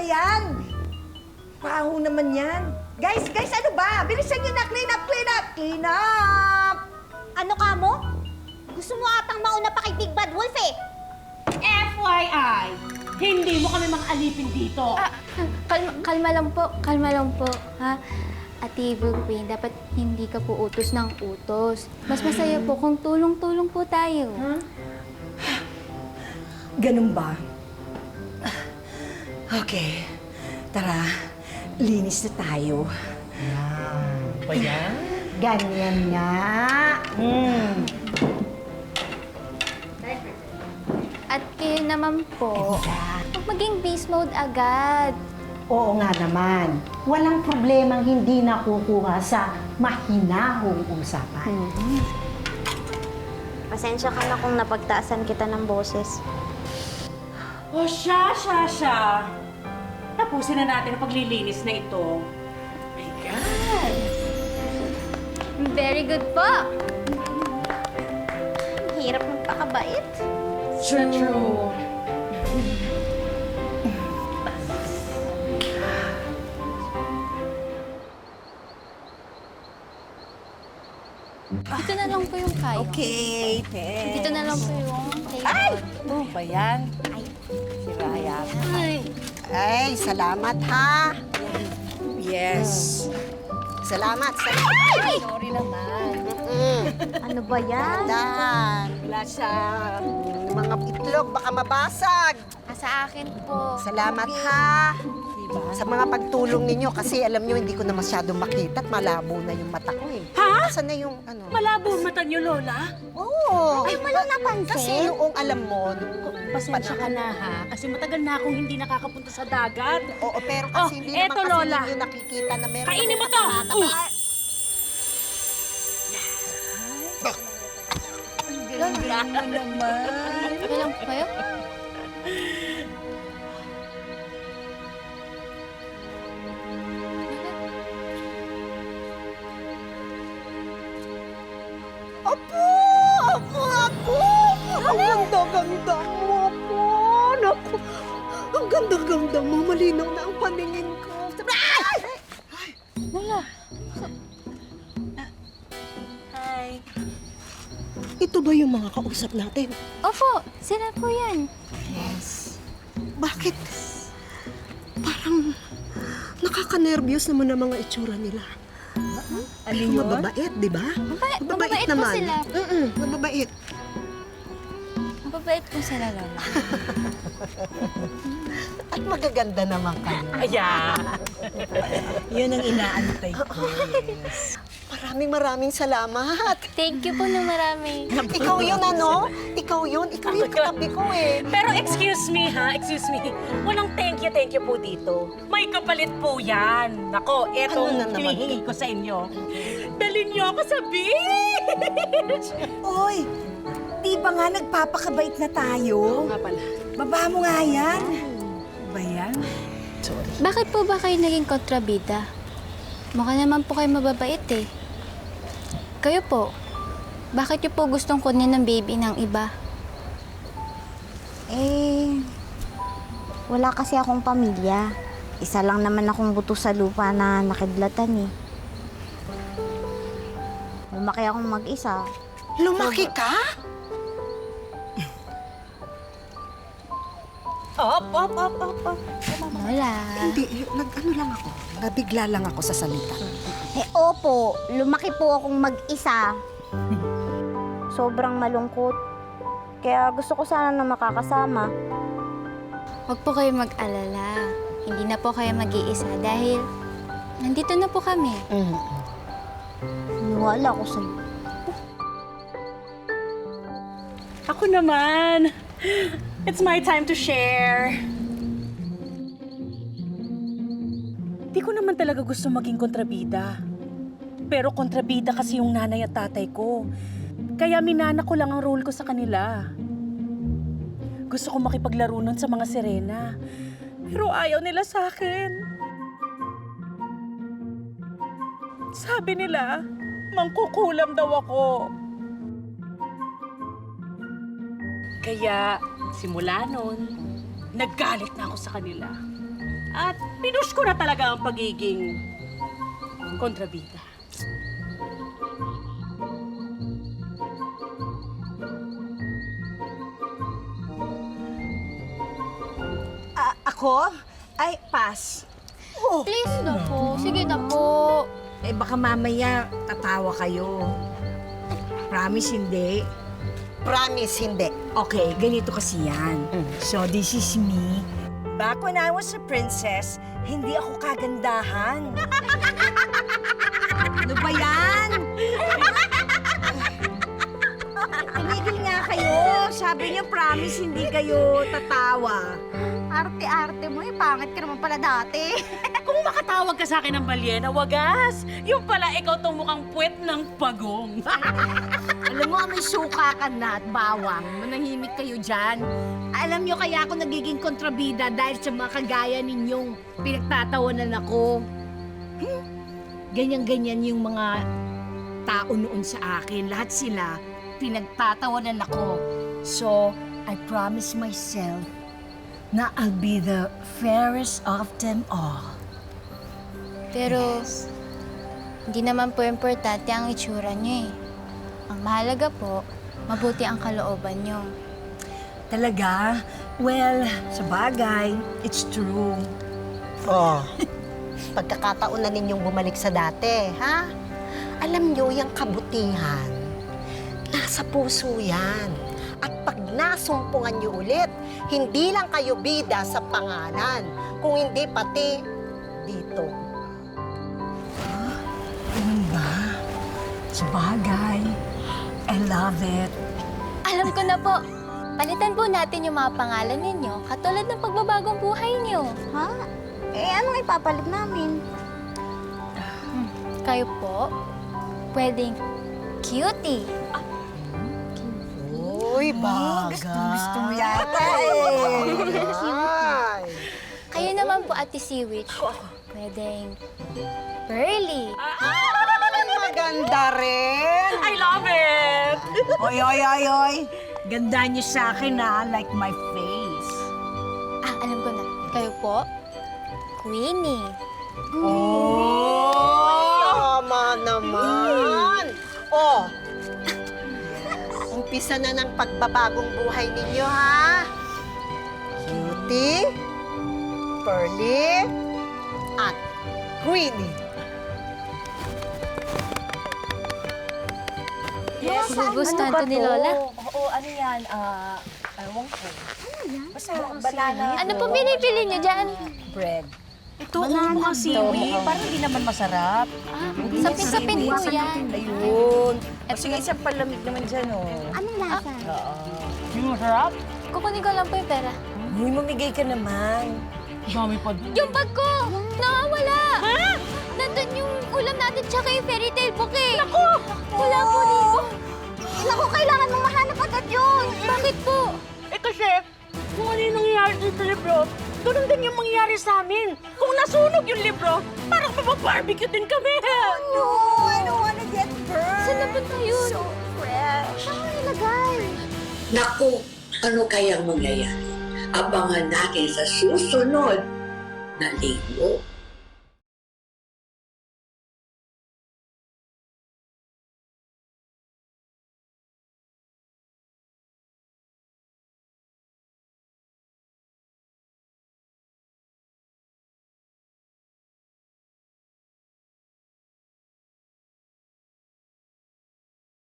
yan? Paho naman yan. Guys, ano ba? Bilisan nyo na, clean up, clean up! Clean up! Ano ka mo? Gusto mo atang mauna pa kay Big Bad Wolf eh. FYI, hindi mo kami mga alipin dito. Kalma lang po, ha? Ate Queen, dapat hindi ka po utos ng utos. Mas masaya po kung tulong-tulong po tayo. Ganun ba? Okay. Tara, linis na tayo. Ba yan? Ganyan nga. At kayo naman po, huwag maging beast mode agad. Oo nga naman. Walang problemang hindi nakukuha sa mahinahong usapan. Pasensya ka na kung napagtaasan kita ng boses. O siya. Tapusin na natin ang paglilinis na ito. My God! Very good po. Ang hirap magpakabait. True. Dito na lang po yung kayo. Okay, Dito na lang po yung table. Ay! Ano ba yan? Si Raya. Ay! Ay, salamat ha. Yes. Salamat. Sorry naman. Ano ba yan? Dan, wala sa mga itlog, baka mabasag. Sa akin po. Salamat ha. Sa mga pagtulong ninyo kasi alam nyo, hindi ko na masyadong makita at malabo na yung mata ko eh. Ha? Saan na yung ano? Malabo ang mata niyo, Lola? Oo. Ay, walang napansin. Kasi noong alam mo, nung Pasensya ka na, ha? Kasi matagal na akong hindi nakakapunta sa dagat. Oo, pero Oh, kasi hindi eto, naman kasi Lola. ninyo nakikita na meron. Kainin mo to! Galing mo naman. Okay lang po kayo? Apo! Ako! Ang ganda-ganda mo, Apo! Naku! Ang ganda-ganda mo. Malinaw na ang paningin ko. Ay! Wala. Hi. Ito ba yung mga kausap natin? Opo, sila po yan. Bakit? Parang nakaka-nervyos naman ang mga itsura nila. Alin yun? Mababait, di ba? Mababait po sila. Mababait. Mababait po sila, Lola. At magaganda naman kayo. Ayan. Yun ang inaantay ko. Yes. Maraming salamat. Thank you po na marami. Ikaw yun, ano? Ikaw yun. Ikaw yung katabi ko eh. Pero excuse me, ha? Excuse me. Walang thank you po dito. May kapalit po yan. Nako, eto Ano na naman hinihingi ko sa inyo. Dalhin niyo ako sa beach! Oy, di ba nga nagpapakabait na tayo? Nga pala. Baba mo nga yan. Ba yan? Bakit po ba kayo naging kontrabida? Mukha naman po kayo mababait eh. Kayo po, bakit niyo po gustong kunin ng baby ng iba? Eh, wala kasi akong pamilya. Isa lang naman akong buto sa lupa na nakidlatan eh. Lumaki akong mag-isa. Lumaki ka? Op. Lola. Hindi, nag-ano lang ako. Nabigla lang ako sa salita. Eh, opo, lumaki po akong mag-isa. Sobrang malungkot. Kaya gusto ko sana na makakasama. Huwag po kayo mag-alala. Hindi na po kayo mag-iisa dahil nandito na po kami. Niwala ko sa'yo. Ako naman. It's my time to share. Di ko naman talaga gusto maging kontrabida. Pero kontrabida kasi yung nanay at tatay ko. Kaya minana ko lang ang role ko sa kanila. Gusto ko makipaglaro nun sa mga sirena. Pero ayaw nila sa akin. Sabi nila, mangkukulam daw ako. Kaya simula nun, naggalit na ako sa kanila. At pinush ko na talaga ang pagiging kontrabida. Ako? Ay, pass. Oh, Please na po. Sige na po. eh baka mamaya tatawa kayo. Promise hindi. Promise, hindi. Okay, ganito kasi yan. So, this is me. Back when I was a princess, hindi ako kagandahan. Ano ba yan? Tumigil nga kayo. Sabi niyo, promise, hindi kayo tatawa. Arte-arte mo, pangit ka naman pala dati. Kung makatawag ka sa akin ng balyena, wagas! Yung pala ikaw tong mukhang puwet ng pagong. Alam mo, may suka ka na at bawang. Manahimik kayo dyan. Alam niyo kaya ako nagiging kontrabida dahil sa mga kagaya ninyong pinagtatawanan ako. Ganyan-ganyan yung mga tao noon sa akin. Lahat sila, pinagtatawanan ako. So, I promise myself na I'll be the fairest of them all. Pero, hindi naman po importante ang itsura niyo eh. Ang mahalaga po, mabuti ang kalooban niyo. Talaga? Well, sa bagay, it's true. Oh, pagkakataon na ninyong bumalik sa dati, ha? Alam nyo, yung kabutihan, nasa puso yan. At pag nasumpungan nyo ulit, hindi lang kayo bida sa pangalan, kung hindi pati dito. Ganun ba? Sa bagay, I love it. Alam ko na po. Palitan po natin yung mga pangalan ninyo, katulad ng pagbabagong buhay niyo. Ha? Eh, anong ipapalit namin? Kayo po, pwedeng cutie. Uy, bagay. Gusto mo yata eh. Ay. Kayo naman po, Ate Seawitch, pwedeng pearly. Ay, maganda rin. I love it! Oy, oy, oy, oy. Ganda niyo sa akin ha, like my face. Ah, alam ko na. Kayo po, Queenie. Tama naman. Oh, umpisa na ng pagbabagong buhay ninyo, ha? Cutie, Pearly, at Queenie. Yes. Gusto ni Lola. Oo, ano yan? Ewan ko. Basta banana. Ano po binibili niyo dyan? Bread. Ito, mukhang seaweed. Parang hindi naman masarap. Ah, sapin-sapin po yan. Ayun. O sige, isang palamig naman dyan, oh. Anong lasa? Yung masarap? Kukunin ko lang po yung pera. Uy, mamigay ka naman. Dami pa din. Yung bag ko! Nawawala! Ha? Nandun yung ulam natin tsaka yung fairy tale book eh. Naku! Wala po dito. Naku, kailangan mong mahanap agad yun. Bakit po? Eh kasi, kung ano yung nangyayari dito sa libro, ganun din yung mangyayari sa amin. Kung nasunog yung libro, parang mababarbecue din kami. No, I don't wanna get burned. Saan napunta yun? So fresh. Saan ilagay? Naku, ano kayang mangyayari? Abangan natin sa susunod na linggo.